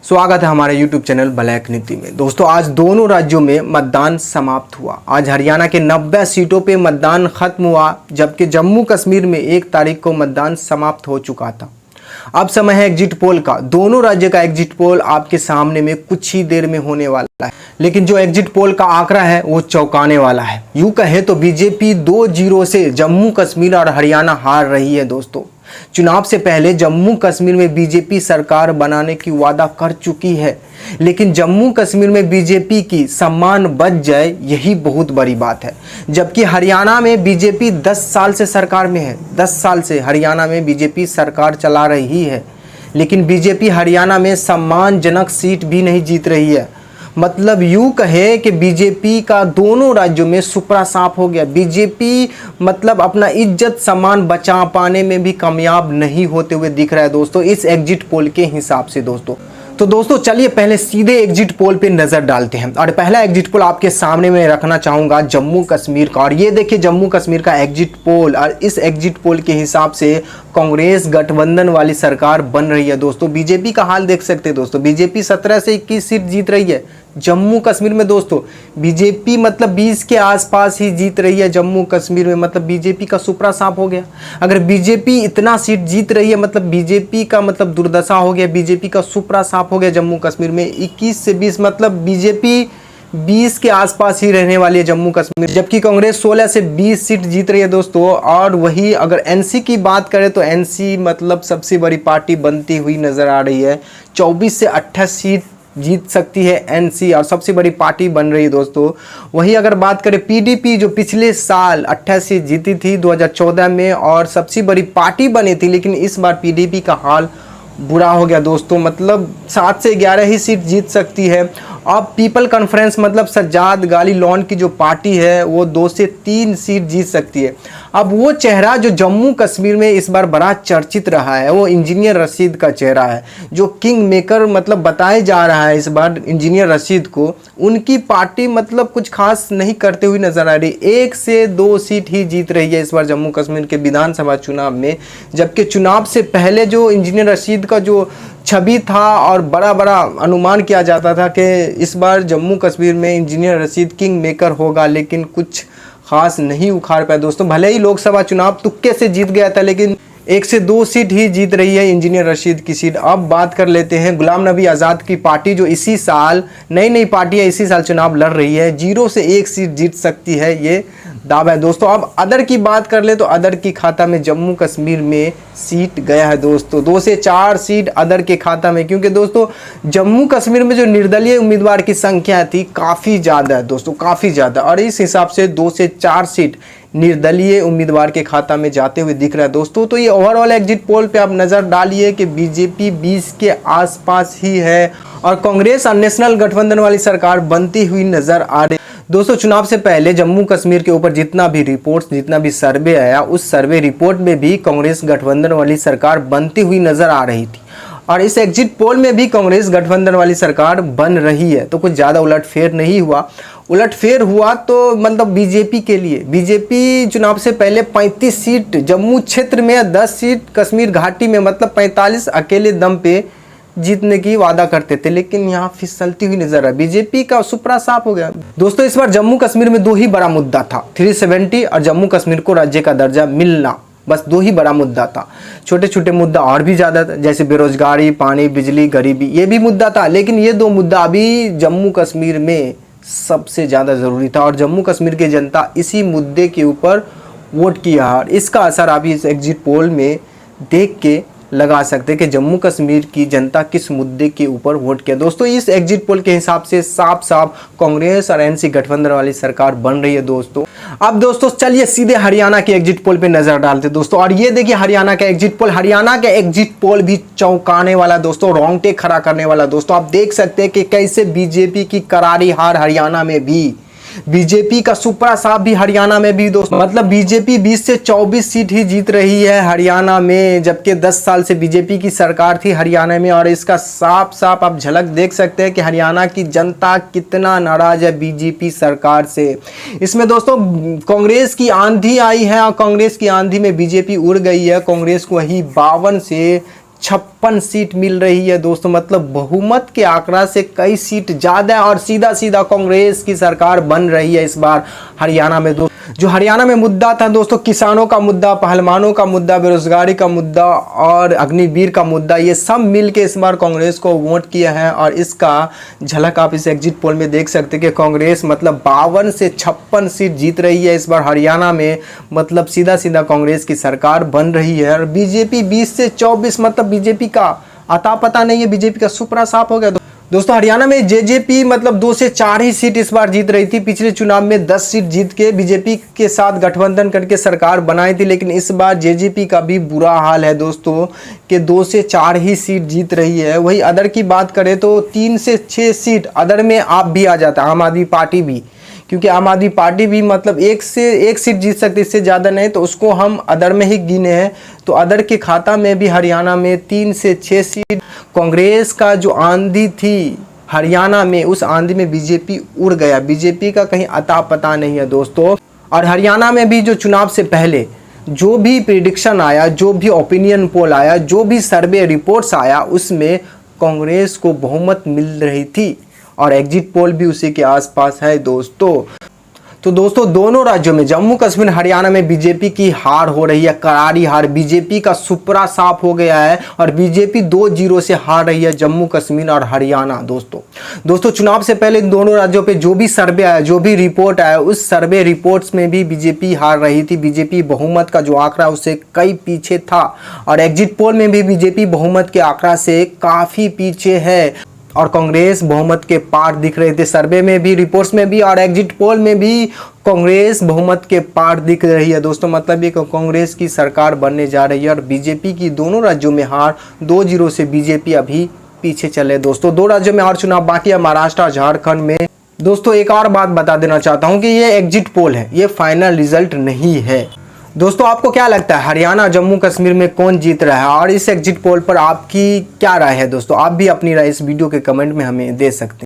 स्वागत है हमारे YouTube चैनल ब्लैक नीति में। दोस्तों आज दोनों राज्यों में मतदान समाप्त हुआ। आज हरियाणा के 90 सीटों पे मतदान खत्म हुआ, जबकि जम्मू कश्मीर में 1 तारीख को मतदान समाप्त हो चुका था। अब समय है एग्जिट पोल का। दोनों राज्य का एग्जिट पोल आपके सामने में कुछ ही देर में होने वाला है, लेकिन जो एग्जिट पोल का आंकड़ा है वो चौंकाने वाला है। यूं कहे तो बीजेपी 2-0 से जम्मू कश्मीर और हरियाणा हार रही है। दोस्तों चुनाव से पहले जम्मू कश्मीर में बीजेपी सरकार बनाने की वादा कर चुकी है, लेकिन जम्मू कश्मीर में बीजेपी की सम्मान बच जाए यही बहुत बड़ी बात है। जबकि हरियाणा में बीजेपी 10 साल से सरकार में है। 10 साल से हरियाणा में बीजेपी सरकार चला रही है, लेकिन बीजेपी हरियाणा में सम्मानजनक सीट भी नहीं जीत रही है। मतलब यूं कहे कि बीजेपी का दोनों राज्यों में सुपड़ा साफ हो गया। बीजेपी मतलब अपना इज्जत सम्मान बचा पाने में भी कामयाब नहीं होते हुए दिख रहा है दोस्तों, इस एग्जिट पोल के हिसाब से। दोस्तों चलिए पहले सीधे एग्जिट पोल पे नजर डालते हैं। और पहला एग्जिट पोल आपके सामने मैं रखना चाहूंगा जम्मू कश्मीर का। और ये देखिए जम्मू कश्मीर का एग्जिट पोल, और इस एग्जिट पोल के हिसाब से कांग्रेस गठबंधन वाली सरकार बन रही है। दोस्तों बीजेपी का हाल देख सकते हैं। दोस्तों बीजेपी 17 से 21 सीट जीत रही है जम्मू कश्मीर में। दोस्तों बीजेपी मतलब 20 के आसपास ही जीत रही है जम्मू कश्मीर में। मतलब बीजेपी का सुपड़ा साफ हो गया। अगर बीजेपी इतना सीट जीत रही है मतलब बीजेपी का मतलब दुर्दशा हो गया, बीजेपी का सुपड़ा साफ हो गया जम्मू कश्मीर में। 21 से 20 मतलब बीजेपी 20 के आसपास ही रहने वाली है जम्मू कश्मीर, जबकि कांग्रेस 16 से 20 सीट जीत रही है दोस्तों। और वही अगर एनसी की बात करें तो एनसी मतलब सबसे बड़ी पार्टी बनती हुई नजर आ रही है। 24 से 28 सीट जीत सकती है एनसी और सबसे बड़ी पार्टी बन रही है दोस्तों। वही अगर बात करें पीडीपी, जो पिछले साल 28 सीट जीती थी 2014 में और सबसे बड़ी पार्टी बनी थी, लेकिन इस बार पीडीपी का हाल बुरा हो गया दोस्तों। मतलब 7 से 11 ही सीट जीत सकती है। अब पीपल कॉन्फ्रेंस मतलब सज्जाद गाली लॉन की जो पार्टी है वो 2 से 3 सीट जीत सकती है। अब वो चेहरा जो जम्मू कश्मीर में इस बार बड़ा चर्चित रहा है वो इंजीनियर रशीद का चेहरा है, जो किंग मेकर मतलब बताया जा रहा है इस बार इंजीनियर रशीद को। उनकी पार्टी मतलब कुछ खास नहीं करते हुए नजर आ रही। 1 से 2 सीट ही जीत रही है इस बार जम्मू कश्मीर के विधानसभा चुनाव में, जबकि चुनाव से पहले जो इंजीनियर रशीद का जो छवि था और बड़ा अनुमान किया जाता था कि इस बार जम्मू कश्मीर में इंजीनियर रशीद किंग मेकर होगा, लेकिन कुछ खास नहीं उखाड़ पाया दोस्तों। भले ही लोकसभा चुनाव तुक्के से जीत गया था, लेकिन 1 से 2 सीट ही जीत रही है इंजीनियर रशीद की सीट। अब बात कर लेते हैं गुलाम नबी आज़ाद की पार्टी, जो इसी साल नई पार्टी है, इसी साल चुनाव लड़ रही है। 0 से 1 सीट जीत सकती है ये दावा है दोस्तों। अब अदर की बात कर ले तो अदर की खाता में जम्मू कश्मीर में सीट गया है दोस्तों। 2 से 4 सीट अदर के खाता में, क्योंकि दोस्तों जम्मू कश्मीर में जो निर्दलीय उम्मीदवार की संख्या थी काफ़ी ज़्यादा है दोस्तों, काफ़ी ज़्यादा। और इस हिसाब से 2 से 4 सीट निर्दलीय उम्मीदवार के खाता में जाते हुए दिख रहा है दोस्तों। तो ये ओवरऑल एग्जिट पोल पे आप नज़र डालिए कि बीजेपी 20 के आसपास ही है और कांग्रेस और नेशनल गठबंधन वाली सरकार बनती हुई नज़र आ रही है दोस्तों। चुनाव से पहले जम्मू कश्मीर के ऊपर जितना भी रिपोर्ट्स, जितना भी सर्वे आया, उस सर्वे रिपोर्ट में भी कांग्रेस गठबंधन वाली सरकार बनती हुई नजर आ रही थी, और इस एग्जिट पोल में भी कांग्रेस गठबंधन वाली सरकार बन रही है। तो कुछ ज़्यादा उलटफेर नहीं हुआ। उलटफेर हुआ तो मतलब बीजेपी के लिए। बीजेपी चुनाव से पहले 35 सीट जम्मू क्षेत्र में, 10 सीट कश्मीर घाटी में, मतलब 45 अकेले दम पे जीतने की वादा करते थे, लेकिन यहाँ फिसलती हुई नजर है। बीजेपी का सुपड़ा साफ हो गया दोस्तों। इस बार जम्मू कश्मीर में 2 ही बड़ा मुद्दा था, 370 और जम्मू कश्मीर को राज्य का दर्जा मिलना। बस 2 ही बड़ा मुद्दा था। छोटे छोटे मुद्दा और भी ज़्यादा था, जैसे बेरोजगारी, पानी, बिजली, गरीबी, ये भी मुद्दा था, लेकिन ये 2 मुद्दा अभी जम्मू कश्मीर में सबसे ज़्यादा ज़रूरी था। और जम्मू कश्मीर की जनता इसी मुद्दे के ऊपर वोट किया, और इसका असर आप इस एग्जिट पोल में देख के लगा सकते हैं कि जम्मू कश्मीर की जनता किस मुद्दे के ऊपर वोट किया। दोस्तों इस एग्जिट पोल के हिसाब से साफ कांग्रेस और एनसी गठबंधन वाली सरकार बन रही है दोस्तों। अब दोस्तों चलिए सीधे हरियाणा के एग्जिट पोल पे नजर डालते दोस्तों। और ये देखिए हरियाणा का एग्जिट पोल। हरियाणा का एग्जिट पोल भी चौंकाने वाला दोस्तों, रोंगटे खड़ा करने वाला दोस्तों। आप देख सकते हैं कि कैसे बीजेपी की करारी हार हरियाणा में भी, बीजेपी का सुपड़ा साफ भी हरियाणा में भी दोस्तों। मतलब बीजेपी 20 से 24 सीट ही जीत रही है हरियाणा में, जबकि 10 साल से बीजेपी की सरकार थी हरियाणा में। और इसका साफ आप झलक देख सकते हैं कि हरियाणा की जनता कितना नाराज है बीजेपी सरकार से। इसमें दोस्तों कांग्रेस की आंधी आई है और कांग्रेस की आंधी में बीजेपी उड़ गई है। कांग्रेस को वही 52 से 56 सीट मिल रही है दोस्तों, मतलब बहुमत के आंकड़ा से कई सीट ज़्यादा है और सीधा सीधा कांग्रेस की सरकार बन रही है इस बार हरियाणा में। जो हरियाणा में मुद्दा था दोस्तों, किसानों का मुद्दा, पहलवानों का मुद्दा, बेरोजगारी का मुद्दा और अग्निवीर का मुद्दा, ये सब मिल के इस बार कांग्रेस को वोट किया है। और इसका झलक आप इस एग्जिट पोल में देख सकते हैं कि कांग्रेस मतलब 52 से 56 सीट जीत रही है इस बार हरियाणा में, मतलब सीधा सीधा कांग्रेस की सरकार बन रही है। और बीजेपी 20 से 24, मतलब बीजेपी का अता पता नहीं है, बीजेपी का सुपरा साफ हो गया दोस्तों। हरियाणा में जेजेपी मतलब 2 से 4 ही सीट इस बार जीत रही थी। पिछले चुनाव में 10 सीट जीत के बीजेपी के साथ गठबंधन करके सरकार बनाई थी, लेकिन इस बार जेजेपी का भी बुरा हाल है दोस्तों कि 2 से 4 ही सीट जीत रही है। वही अदर की बात करें तो 3 से 6 सीट अदर में आप भी आ जाता है, आम आदमी पार्टी भी, क्योंकि आम आदमी पार्टी भी मतलब 1 से 1 सीट जीत सकती, इससे ज़्यादा नहीं, तो उसको हम अदर में ही गिने हैं। तो अदर के खाता में भी हरियाणा में 3 से 6 सीट। कांग्रेस का जो आंधी थी हरियाणा में, उस आंधी में बीजेपी उड़ गया, बीजेपी का कहीं अता पता नहीं है दोस्तों। और हरियाणा में भी जो चुनाव से पहले जो भी प्रिडिक्शन आया, जो भी ओपिनियन पोल आया, जो भी सर्वे रिपोर्ट्स आया, उसमें कांग्रेस को बहुमत मिल रही थी और एग्जिट पोल भी उसी के आसपास है दोस्तों। तो दोस्तों दोनों राज्यों में, जम्मू कश्मीर हरियाणा में बीजेपी की हार हो रही है, करारी हार, बीजेपी का सुपरा साफ हो गया है और बीजेपी 2-0 से हार रही है जम्मू कश्मीर और हरियाणा दोस्तों चुनाव से पहले इन दोनों राज्यों पे जो भी सर्वे आया, जो भी रिपोर्ट आया, उस सर्वे रिपोर्ट्स में भी बीजेपी हार रही थी। बीजेपी बहुमत का जो आंकड़ा उससे कई पीछे था और एग्जिट पोल में भी बीजेपी बहुमत के आंकड़ा से काफ़ी पीछे है और कांग्रेस बहुमत के पार दिख रहे थे। सर्वे में भी, रिपोर्ट्स में भी और एग्जिट पोल में भी कांग्रेस बहुमत के पार दिख रही है दोस्तों। मतलब ये कांग्रेस की सरकार बनने जा रही है और बीजेपी की दोनों राज्यों में हार, 2-0 से बीजेपी अभी पीछे चले दोस्तों। 2 राज्यों में और चुनाव बाकी है, महाराष्ट्र और झारखंड में। दोस्तों एक और बात बता देना चाहता हूँ कि ये एग्जिट पोल है, ये फाइनल रिजल्ट नहीं है। दोस्तों आपको क्या लगता है हरियाणा जम्मू कश्मीर में कौन जीत रहा है और इस एग्जिट पोल पर आपकी क्या राय है दोस्तों? आप भी अपनी राय इस वीडियो के कमेंट में हमें दे सकते हैं।